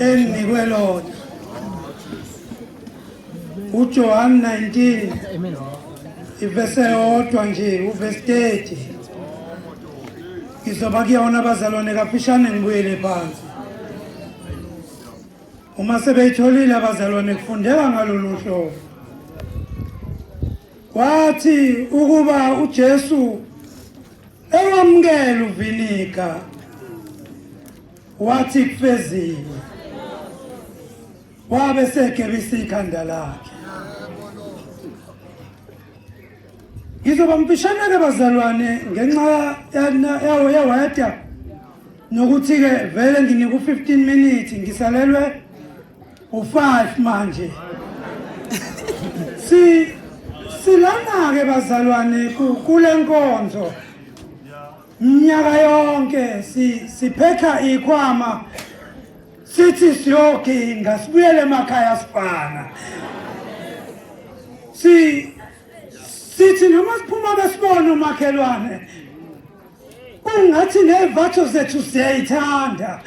enginikwe lona uJohn 19 ivese yodwa nje uvese 30 ngizoba kuyona abazalwane kaphishane ngibuyele phansi uma sebeyitholile abazalwane kufundeka ngalolu hlobo wathi ukuba uJesu ewamukela uVinika wathi kufeziwe wabe segebisa ikhanda lakhe ngizoba mpishana ke bazalwane ngenxa yawo yawada nokuthi ke vele nginika u15 minutes ngisalelwe u5 manje silana ke bazalwane kule nkonzo mnyaka yonke sipheka ikhwama sithi siyoginga sibuyele emakhaya sifana sithi noma siphuma besibona umakhelwane kungathi nevatho zethu siyayithanda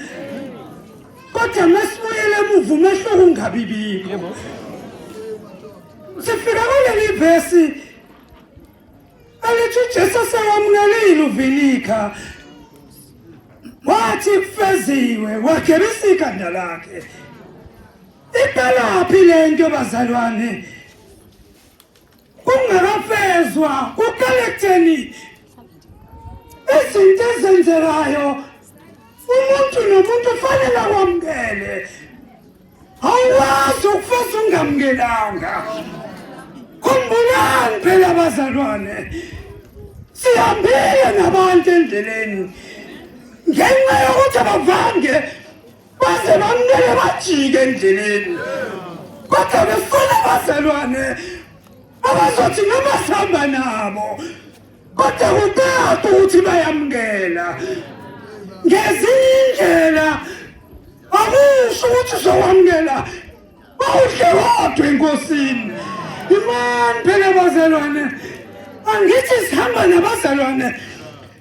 kodwa mesibuyele emuva umehluko ungabibikho sifika kuleli vesi alithi uJesu sewamngelile uVinika wathi kufeziwe wagebisa ikhanda lakhe iphelaphi lento bazalwane kungakafezwa kukalektheni izinto ezenzekayo umuntu nomuntu ufanele akwamukele awuwazi ukufeza ungamukelanga khumbulani phela abazalwane sihambile nabantu endleleni ngenxa yokuthi abavange baze bamukele bajike endleleni kodwa befuna abazalwane abazothi noma sihamba nabo kodwa kutata ukuthi bayamukela ngezinye indlela akusho ukuthi uzowamukela bawuhle kodwa enkosini imani phela abazalwane angithi sihamba nabazalwane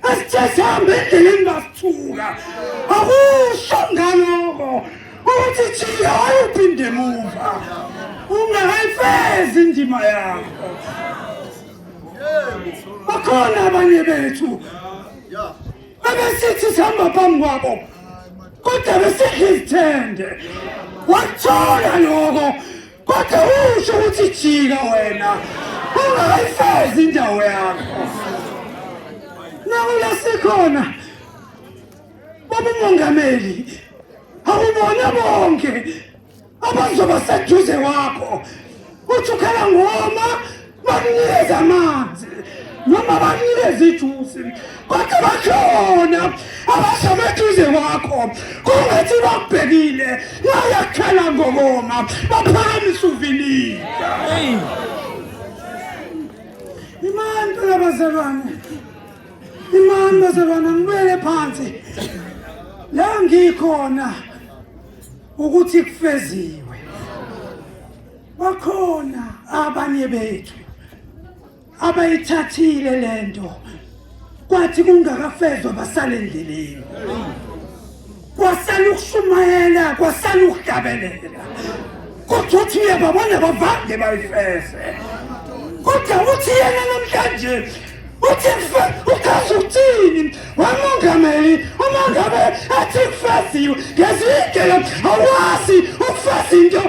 asithe sihambe endleleni basithuka akusho ngaloko ukuthi jika wayophinde emuva ungakayifezi indima yakho bakhona abanye bethu abesithi sihamba phambi kwabo kodwa besidla izithende wakuthola lokho kodwa usho ukuthi jika wena ungakayifezi indawo yakho nawe lasikhona baba umongameli awubona bonke abazoba seduze wakho uthi ukhala ngoma bakunikeza amanzi noma bakunikeza ijusi kodwa bakhona abazoba eduze wakho kungathi bakubhekile nayakhala ngoma baphakamisa uVinika imani phela bazalwane imani bazalwane ngibuyele phansi la ngikhona ukuthi kufeziwe bakhona abanye bethu abayithathile lento kwathi kungakafezwa basale endleleni kwasala ukushumayela kwasala ukuhlabelela kodwa uthi uyababona bavange bayifeze kodwa uthi yena namhlanje uthi ukazi uthini wamongameli uma ngabe athi kufeziwe ngezindlela awazi ukufeza into